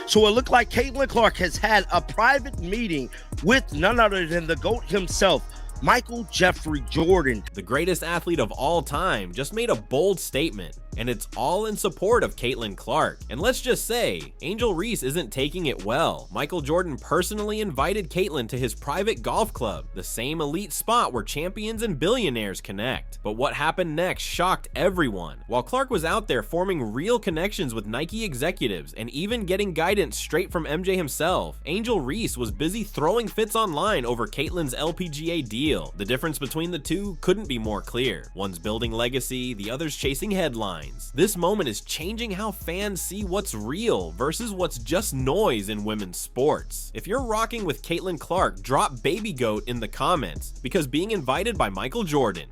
So it looked like Caitlin Clark has had a private meeting with none other than the GOAT himself, Michael Jeffrey Jordan. The greatest athlete of all time just made a bold statement, and it's all in support of Caitlin Clark. And let's just say, Angel Reese isn't taking it well. Michael Jordan personally invited Caitlin to his private golf club, the same elite spot where champions and billionaires connect. But what happened next shocked everyone. While Clark was out there forming real connections with Nike executives and even getting guidance straight from MJ himself, Angel Reese was busy throwing fits online over Caitlin's LPGA deal. The difference between the two couldn't be more clear. One's building legacy, the other's chasing headlines. This moment is changing how fans see what's real versus what's just noise in women's sports. If you're rocking with Caitlin Clark, drop baby goat in the comments, because being invited by Michael Jordan,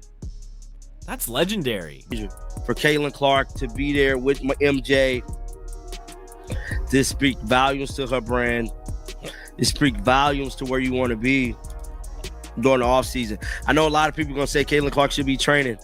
that's legendary. For Caitlin Clark to be there with MJ, this speaks volumes to her brand. It speaks volumes to where you want to be during the offseason. I know a lot of people are going to say Caitlin Clark should be training.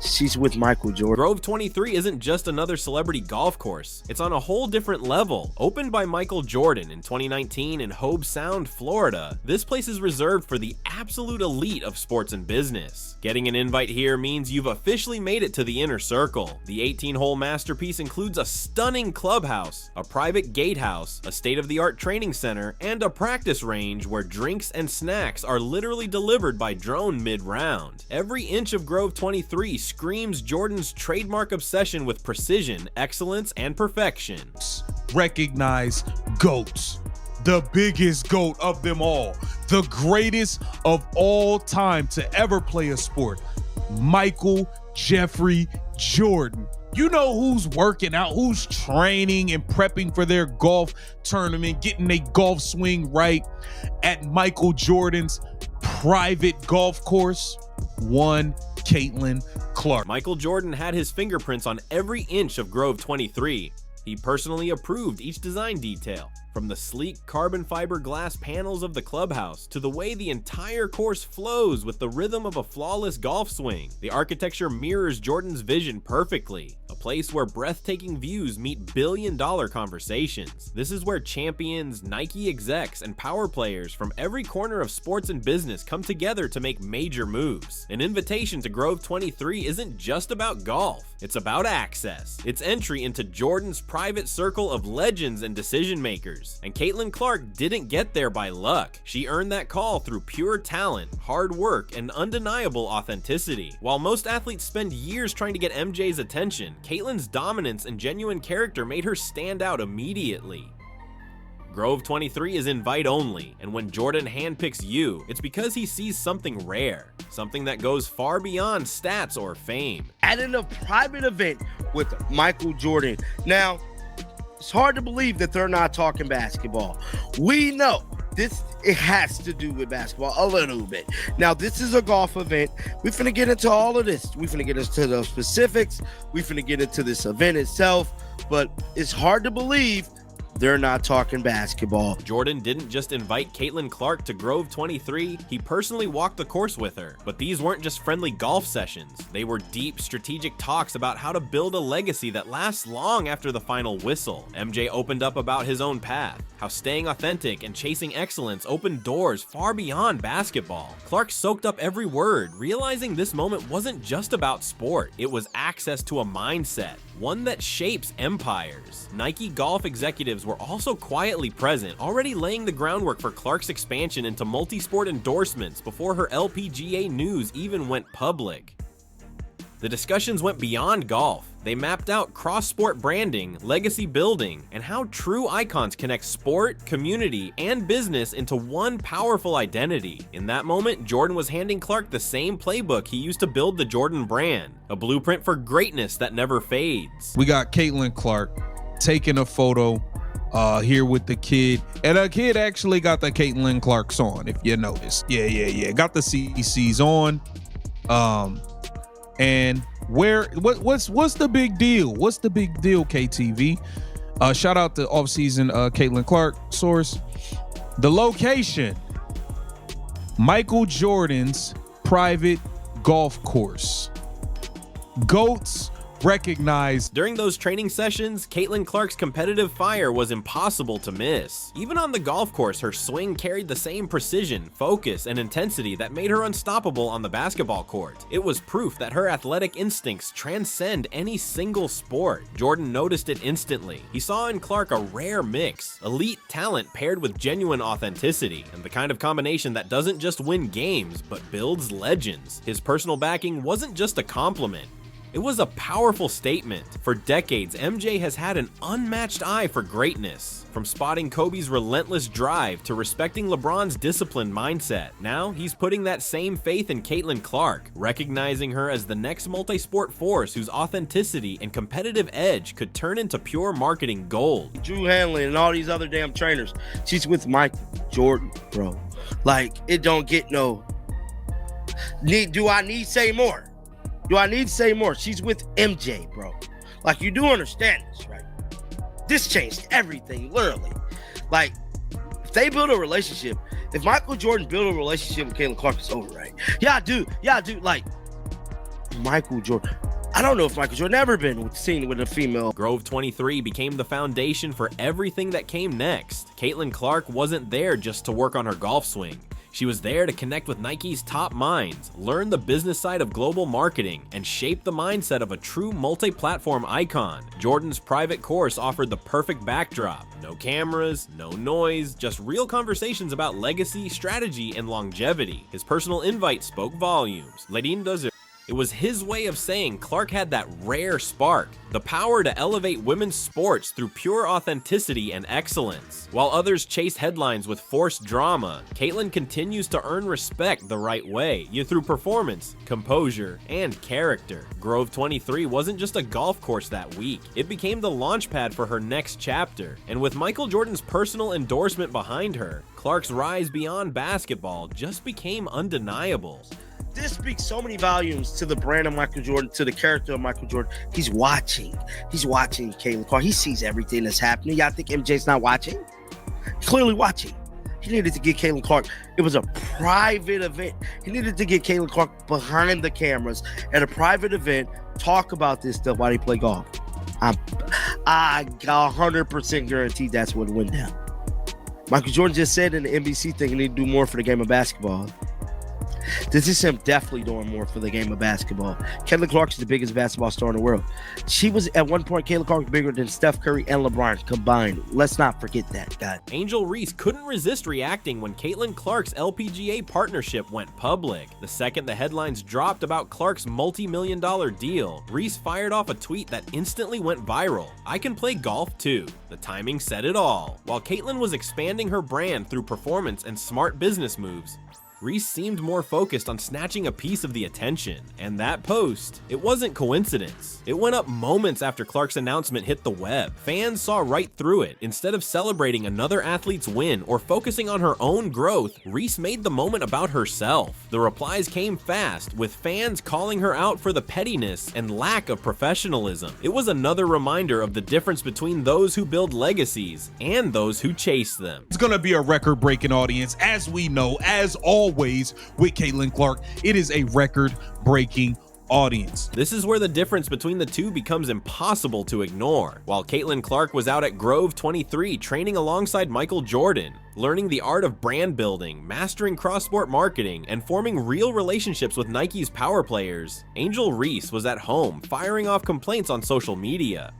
She's with Michael Jordan. Grove 23 isn't just another celebrity golf course. It's on a whole different level. Opened by Michael Jordan in 2019 in Hobe Sound, Florida, this place is reserved for the absolute elite of sports and business. Getting an invite here means you've officially made it to the inner circle. The 18-hole masterpiece includes a stunning clubhouse, a private gatehouse, a state-of-the-art training center, and a practice range where drinks and snacks are literally delivered by drone mid-round. Every inch of Grove 23 screams Jordan's trademark obsession with precision, excellence, and perfection. Recognize GOATs. The biggest GOAT of them all. The greatest of all time to ever play a sport. Michael Jeffrey Jordan. You know who's working out, who's training and prepping for their golf tournament, getting their golf swing right at Michael Jordan's private golf course? One Caitlin Clark. Michael Jordan had his fingerprints on every inch of Grove 23. He personally approved each design detail, from the sleek carbon fiber glass panels of the clubhouse to the way the entire course flows with the rhythm of a flawless golf swing. The architecture mirrors Jordan's vision perfectly, a place where breathtaking views meet billion-dollar conversations. This is where champions, Nike execs, and power players from every corner of sports and business come together to make major moves. An invitation to Grove 23 isn't just about golf, it's about access. It's entry into Jordan's private circle of legends and decision makers. And Caitlin Clark didn't get there by luck. She earned that call through pure talent, hard work, and undeniable authenticity. While most athletes spend years trying to get MJ's attention, Caitlin's dominance and genuine character made her stand out immediately. Grove 23 is invite only, and when Jordan handpicks you, it's because he sees something rare, something that goes far beyond stats or fame. At a private event with Michael Jordan. Now, it's hard to believe that they're not talking basketball. We know it has to do with basketball a little bit. Now, this is a golf event. We're finna get into all of this. We're finna get into the specifics. We're finna get into this event itself, but it's hard to believe they're not talking basketball. Jordan didn't just invite Caitlin Clark to Grove 23, he personally walked the course with her. But these weren't just friendly golf sessions. They were deep, strategic talks about how to build a legacy that lasts long after the final whistle. MJ opened up about his own path, how staying authentic and chasing excellence opened doors far beyond basketball. Clark soaked up every word, realizing this moment wasn't just about sport. It was access to a mindset, one that shapes empires. Nike golf executives were also quietly present, already laying the groundwork for Clark's expansion into multi-sport endorsements before her LPGA news even went public. The discussions went beyond golf. They mapped out cross-sport branding, legacy building, and how true icons connect sport, community, and business into one powerful identity. In that moment, Jordan was handing Clark the same playbook he used to build the Jordan brand, a blueprint for greatness that never fades. We got Caitlin Clark taking a photo here with the kid, and a kid actually got the Caitlin Clark's on, if you notice. Yeah. Got the CC's on. And what's the big deal? What's the big deal, KTV? Shout out to offseason Caitlin Clark source. The location, Michael Jordan's private golf course. GOATs recognized. During those training sessions, Caitlin Clark's competitive fire was impossible to miss. Even on the golf course, her swing carried the same precision, focus, and intensity that made her unstoppable on the basketball court. It was proof that her athletic instincts transcend any single sport. Jordan noticed it instantly. He saw in Clark a rare mix, elite talent paired with genuine authenticity, and the kind of combination that doesn't just win games, but builds legends. His personal backing wasn't just a compliment. It was a powerful statement. For decades, MJ has had an unmatched eye for greatness. From spotting Kobe's relentless drive to respecting LeBron's disciplined mindset, now he's putting that same faith in Caitlin Clark, recognizing her as the next multi-sport force whose authenticity and competitive edge could turn into pure marketing gold. Drew Hanley and all these other damn trainers. She's with Michael Jordan, bro. Like, it don't get no... Do I need to say more? Do I need to say more? She's with MJ, bro. Like, you do understand this, right? This changed everything, literally. Like, if they build a relationship, if Michael Jordan built a relationship with Caitlin Clark, it's over, right? Yeah, I do. Like, Michael Jordan. I don't know if Michael Jordan ever been seen with a female. Grove 23 became the foundation for everything that came next. Caitlin Clark wasn't there just to work on her golf swing. She was there to connect with Nike's top minds, learn the business side of global marketing, and shape the mindset of a true multi-platform icon. Jordan's private course offered the perfect backdrop. No cameras, no noise, just real conversations about legacy, strategy, and longevity. His personal invite spoke volumes. It was his way of saying Clark had that rare spark, the power to elevate women's sports through pure authenticity and excellence. While others chase headlines with forced drama, Caitlin continues to earn respect the right way, through performance, composure, and character. Grove 23 wasn't just a golf course that week, it became the launchpad for her next chapter. And with Michael Jordan's personal endorsement behind her, Clark's rise beyond basketball just became undeniable. This speaks so many volumes to the brand of Michael Jordan, to the character of Michael Jordan. He's watching Caitlin Clark. He sees everything that's happening. Y'all think MJ's not watching? He's clearly watching. He needed to get Caitlin Clark. It was a private event. He needed to get Caitlin Clark behind the cameras at a private event, talk about this stuff while they play golf. I 100% guarantee that's what went down. Michael Jordan just said in the NBC thing he need to do more for the game of basketball. This is him definitely doing more for the game of basketball. Caitlin Clark is the biggest basketball star in the world. She was, at one point, Caitlin Clark was bigger than Steph Curry and LeBron combined. Let's not forget that, guys. Angel Reese couldn't resist reacting when Caitlin Clark's LPGA partnership went public. The second the headlines dropped about Clark's multi-million-dollar deal, Reese fired off a tweet that instantly went viral. "I can play golf too." The timing said it all. While Caitlin was expanding her brand through performance and smart business moves, Reese seemed more focused on snatching a piece of the attention, and that post, it wasn't coincidence. It went up moments after Clark's announcement hit the web. Fans saw right through it. Instead of celebrating another athlete's win or focusing on her own growth, Reese made the moment about herself. The replies came fast, with fans calling her out for the pettiness and lack of professionalism. It was another reminder of the difference between those who build legacies and those who chase them. It's gonna be a record-breaking audience, as we know, as always with Caitlin Clark. It is a record-breaking audience. This is where the difference between the two becomes impossible to ignore. While Caitlin Clark was out at Grove 23 training alongside Michael Jordan, learning the art of brand building, mastering cross-sport marketing, and forming real relationships with Nike's power players, Angel Reese was at home firing off complaints on social media.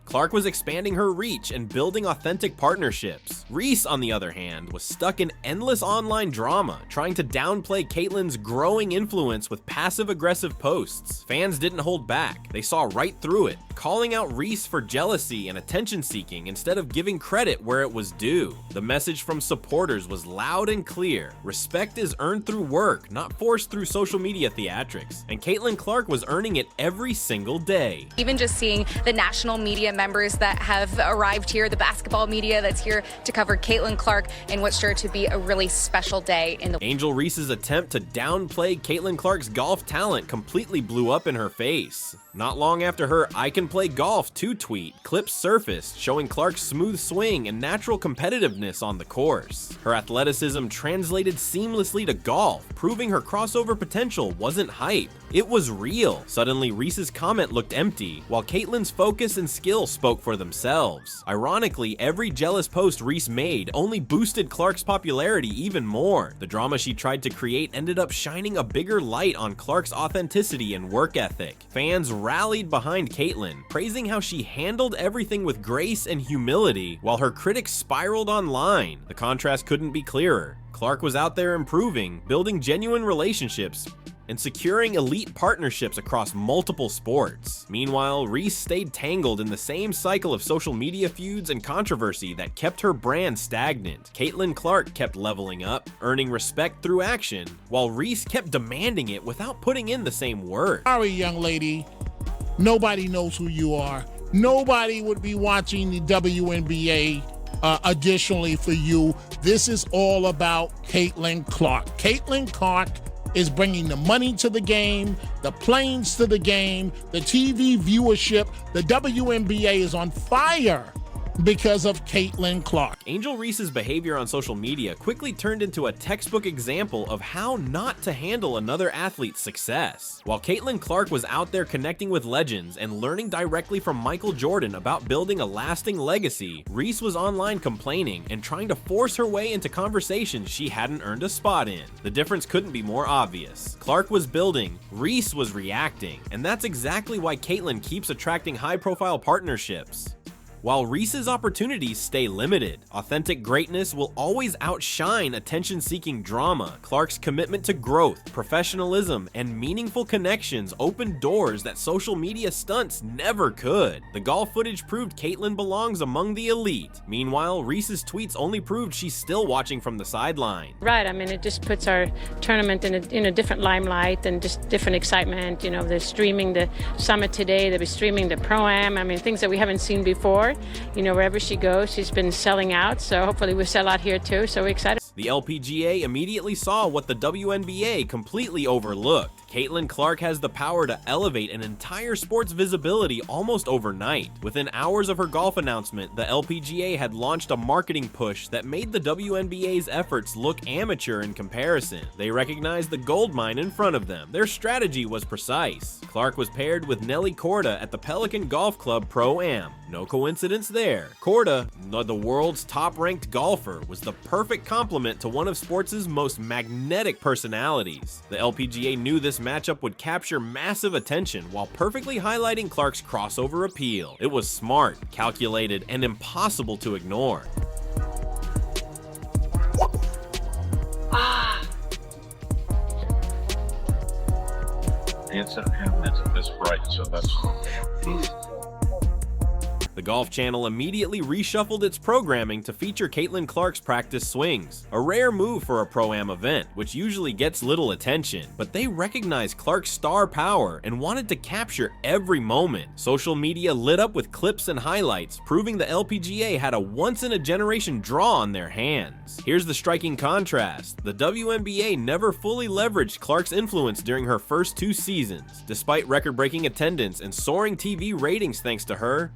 Clark was expanding her reach and building authentic partnerships. Reese, on the other hand, was stuck in endless online drama, trying to downplay Caitlin's growing influence with passive-aggressive posts. Fans didn't hold back. They saw right through it, calling out Reese for jealousy and attention-seeking instead of giving credit where it was due. The message from supporters was loud and clear. Respect is earned through work, not forced through social media theatrics. And Caitlin Clark was earning it every single day. Even just seeing the national media members that have arrived here, the basketball media that's here to cover Caitlin Clark in what's sure to be a really special day in the Angel Reese's attempt to downplay Caitlin Clark's golf talent completely blew up in her face. Not long after her "I can play golf too" tweet, clips surfaced showing Clark's smooth swing and natural competitiveness on the course. Her athleticism translated seamlessly to golf, proving her crossover potential wasn't hype. It was real. Suddenly, Reese's comment looked empty, while Caitlin's focus and skill spoke for themselves. Ironically, every jealous post Reese made only boosted Clark's popularity even more. The drama she tried to create ended up shining a bigger light on Clark's authenticity and work ethic. Fans rallied behind Caitlin, praising how she handled everything with grace and humility, while her critics spiraled online. The contrast couldn't be clearer. Clark was out there improving, building genuine relationships, and securing elite partnerships across multiple sports. Meanwhile, Reese stayed tangled in the same cycle of social media feuds and controversy that kept her brand stagnant. Caitlin Clark kept leveling up, earning respect through action, while Reese kept demanding it without putting in the same work. Sorry, young lady. Nobody knows who you are. Nobody would be watching the WNBA additionally for you. This is all about Caitlin Clark. Caitlin Clark is bringing the money to the game, the planes to the game, the TV viewership. The WNBA is on fire because of Caitlin Clark. Angel Reese's behavior on social media quickly turned into a textbook example of how not to handle another athlete's success. While Caitlin Clark was out there connecting with legends and learning directly from Michael Jordan about building a lasting legacy, Reese was online complaining and trying to force her way into conversations she hadn't earned a spot in. The difference couldn't be more obvious. Clark was building, Reese was reacting, and that's exactly why Caitlin keeps attracting high-profile partnerships. While Reese's opportunities stay limited, authentic greatness will always outshine attention-seeking drama. Clark's commitment to growth, professionalism, and meaningful connections opened doors that social media stunts never could. The golf footage proved Caitlin belongs among the elite. Meanwhile, Reese's tweets only proved she's still watching from the sideline. Right, I mean, it just puts our tournament in a different limelight and just different excitement. You know, they're streaming the summit today, they'll be streaming the Pro-Am, I mean, things that we haven't seen before. You know, wherever she goes, she's been selling out, so hopefully we'll sell out here too, so we're excited. The LPGA immediately saw what the WNBA completely overlooked. Caitlin Clark has the power to elevate an entire sport's visibility almost overnight. Within hours of her golf announcement, the LPGA had launched a marketing push that made the WNBA's efforts look amateur in comparison. They recognized the goldmine in front of them. Their strategy was precise. Clark was paired with Nelly Korda at the Pelican Golf Club Pro-Am. No coincidence there. Korda, the world's top-ranked golfer, was the perfect complement to one of sports' most magnetic personalities. The LPGA knew this matchup would capture massive attention while perfectly highlighting Clark's crossover appeal. It was smart, calculated, and impossible to ignore. It's this bright, so that's. The Golf Channel immediately reshuffled its programming to feature Caitlin Clark's practice swings, a rare move for a Pro-Am event, which usually gets little attention, but they recognized Clark's star power and wanted to capture every moment. Social media lit up with clips and highlights, proving the LPGA had a once-in-a-generation draw on their hands. Here's the striking contrast. The WNBA never fully leveraged Clark's influence during her first 2 seasons. Despite record-breaking attendance and soaring TV ratings thanks to her,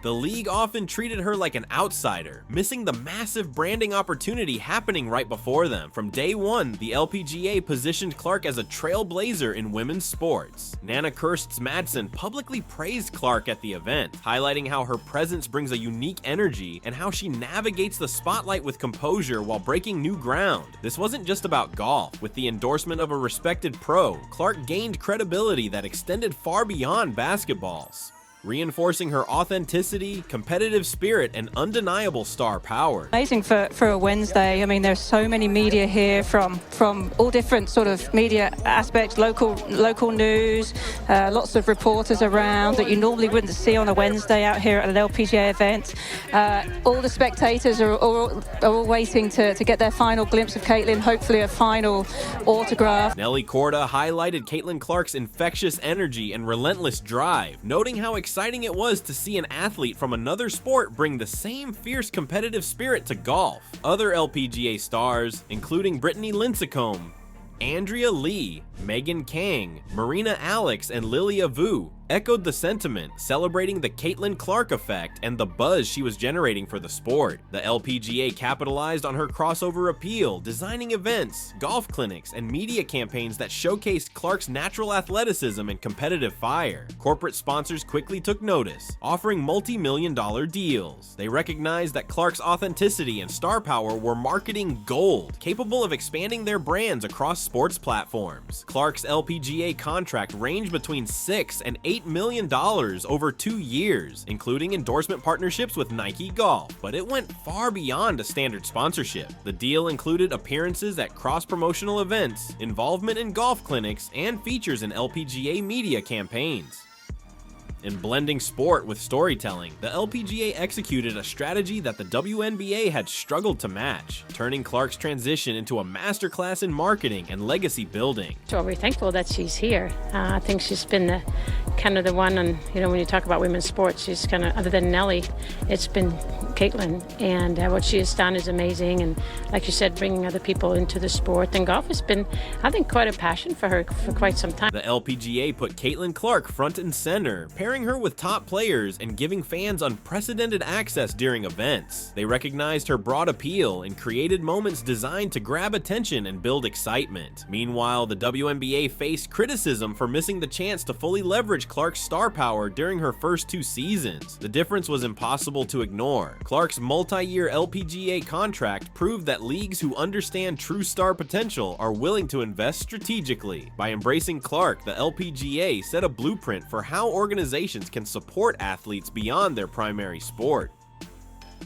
the league often treated her like an outsider, missing the massive branding opportunity happening right before them. From day one, the LPGA positioned Clark as a trailblazer in women's sports. Nana Kirst-Madsen publicly praised Clark at the event, highlighting how her presence brings a unique energy and how she navigates the spotlight with composure while breaking new ground. This wasn't just about golf. With the endorsement of a respected pro, Clark gained credibility that extended far beyond basketballs, reinforcing her authenticity, competitive spirit, and undeniable star power. Amazing for a Wednesday. I mean, there's so many media here from all different sort of media aspects, local news, lots of reporters around that you normally wouldn't see on a Wednesday out here at an LPGA event. All the spectators are all waiting to get their final glimpse of Caitlin, hopefully a final autograph. Nelly Korda highlighted Caitlin Clark's infectious energy and relentless drive, noting how exciting it was to see an athlete from another sport bring the same fierce competitive spirit to golf. Other LPGA stars, including Brittany Lincecum, Andrea Lee, Megan Kang, Marina Alex, and Lilia Vu, echoed the sentiment, celebrating the Caitlin Clark effect and the buzz she was generating for the sport. The LPGA capitalized on her crossover appeal, designing events, golf clinics, and media campaigns that showcased Clark's natural athleticism and competitive fire. Corporate sponsors quickly took notice, offering multi-million-dollar deals. They recognized that Clark's authenticity and star power were marketing gold, capable of expanding their brands across sports platforms. Clark's LPGA contract ranged between $6 and $8 million over 2 years, including endorsement partnerships with Nike Golf, but it went far beyond a standard sponsorship. The deal included appearances at cross-promotional events, involvement in golf clinics, and features in LPGA media campaigns. In blending sport with storytelling, the LPGA executed a strategy that the WNBA had struggled to match, turning Clark's transition into a masterclass in marketing and legacy building. So we're thankful that she's here. I think she's been the kind of the one on, when you talk about women's sports, she's kind of, other than Nelly, it's been Caitlin. And what she has done is amazing. And like you said, bringing other people into the sport. And golf has been, I think, quite a passion for her for quite some time. The LPGA put Caitlin Clark front and center, pairing her with top players and giving fans unprecedented access during events. They recognized her broad appeal and created moments designed to grab attention and build excitement. Meanwhile, the WNBA faced criticism for missing the chance to fully leverage Clark's star power during her first 2 seasons. The difference was impossible to ignore. Clark's multi-year LPGA contract proved that leagues who understand true star potential are willing to invest strategically. By embracing Clark, the LPGA set a blueprint for how organizations can support athletes beyond their primary sport.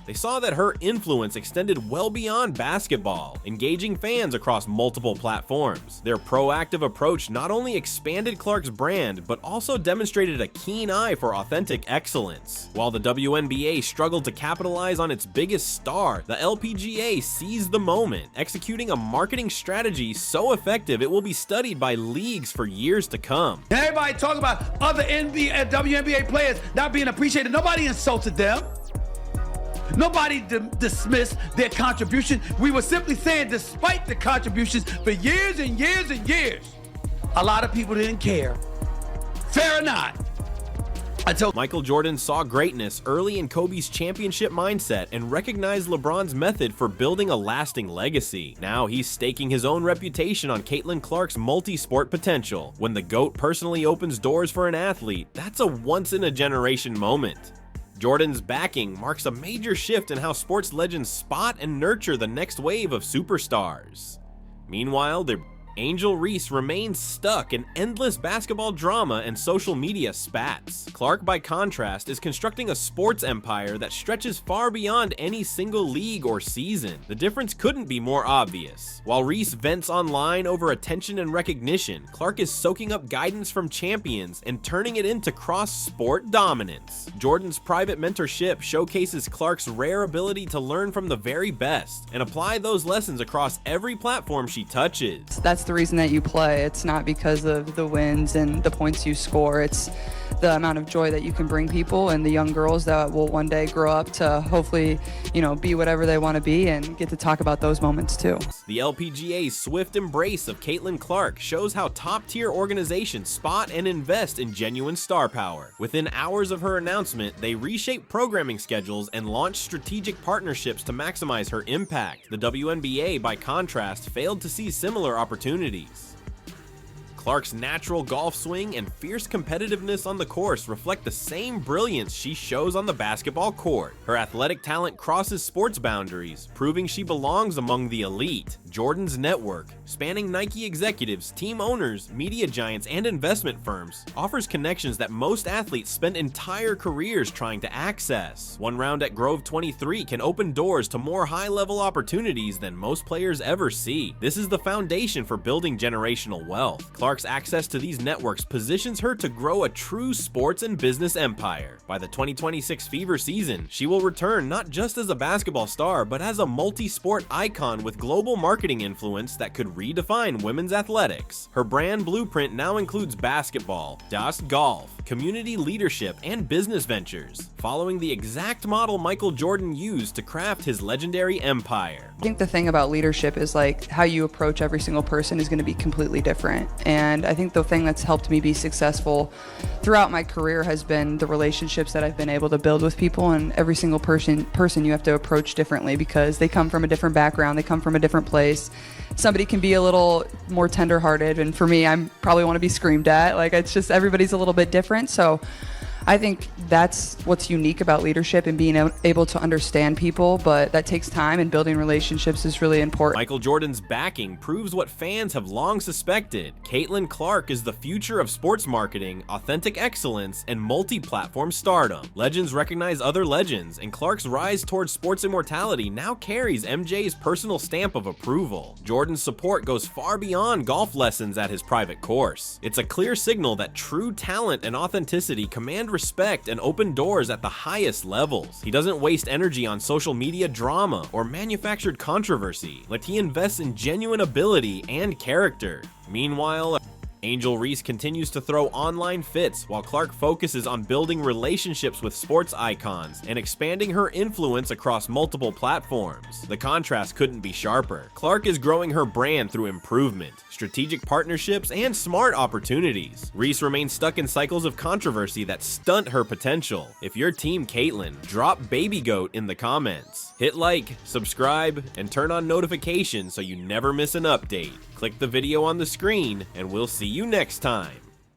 They saw that her influence extended well beyond basketball, engaging fans across multiple platforms. Their proactive approach not only expanded Clark's brand, but also demonstrated a keen eye for authentic excellence. While the WNBA struggled to capitalize on its biggest star, the LPGA seized the moment, executing a marketing strategy so effective it will be studied by leagues for years to come. Everybody talk about other NBA, WNBA players not being appreciated. Nobody insulted them. Nobody dismissed their contribution. We were simply saying, despite the contributions for years and years and years, a lot of people didn't care. Fair or not? Michael Jordan saw greatness early in Kobe's championship mindset and recognized LeBron's method for building a lasting legacy. Now he's staking his own reputation on Caitlin Clark's multi-sport potential. When the GOAT personally opens doors for an athlete, that's a once-in-a-generation moment. Jordan's backing marks a major shift in how sports legends spot and nurture the next wave of superstars. Meanwhile, the Angel Reese remains stuck in endless basketball drama and social media spats. Clark, by contrast, is constructing a sports empire that stretches far beyond any single league or season. The difference couldn't be more obvious. While Reese vents online over attention and recognition, Clark is soaking up guidance from champions and turning it into cross-sport dominance. Jordan's private mentorship showcases Clark's rare ability to learn from the very best and apply those lessons across every platform she touches. That's the reason that you play. It's not because of the wins and the points you score. It's the amount of joy that you can bring people and the young girls that will one day grow up to hopefully, be whatever they want to be and get to talk about those moments too. The LPGA's swift embrace of Caitlin Clark shows how top-tier organizations spot and invest in genuine star power. Within hours of her announcement, they reshaped programming schedules and launched strategic partnerships to maximize her impact. The WNBA, by contrast, failed to see similar opportunities. Clark's natural golf swing and fierce competitiveness on the course reflect the same brilliance she shows on the basketball court. Her athletic talent crosses sports boundaries, proving she belongs among the elite. Jordan's network, spanning Nike executives, team owners, media giants, and investment firms, offers connections that most athletes spend entire careers trying to access. One round at Grove 23 can open doors to more high-level opportunities than most players ever see. This is the foundation for building generational wealth. Clark Clark's access to these networks positions her to grow a true sports and business empire. By the 2026 Fever season, she will return not just as a basketball star, but as a multi-sport icon with global marketing influence that could redefine women's athletics. Her brand blueprint now includes basketball, golf, community leadership, and business ventures, following the exact model Michael Jordan used to craft his legendary empire. I think the thing about leadership is like how you approach every single person is going to be completely different. And I think the thing that's helped me be successful throughout my career has been the relationships that I've been able to build with people. And every single person you have to approach differently because they come from a different background, they come from a different place. Somebody can be a little more tenderhearted, and for me, I probably want to be screamed at. Like, it's just everybody's a little bit different. So I think that's what's unique about leadership and being able to understand people, but that takes time, and building relationships is really important. Michael Jordan's backing proves what fans have long suspected. Caitlin Clark is the future of sports marketing, authentic excellence, and multi-platform stardom. Legends recognize other legends, and Clark's rise towards sports immortality now carries MJ's personal stamp of approval. Jordan's support goes far beyond golf lessons at his private course. It's a clear signal that true talent and authenticity command respect and open doors at the highest levels. He doesn't waste energy on social media drama or manufactured controversy, but he invests in genuine ability and character. Meanwhile, Angel Reese continues to throw online fits while Clark focuses on building relationships with sports icons and expanding her influence across multiple platforms. The contrast couldn't be sharper. Clark is growing her brand through improvement, strategic partnerships, and smart opportunities. Reese remains stuck in cycles of controversy that stunt her potential. If you're Team Caitlin, drop Baby Goat in the comments. Hit like, subscribe, and turn on notifications so you never miss an update. Click the video on the screen, and we'll see you next time.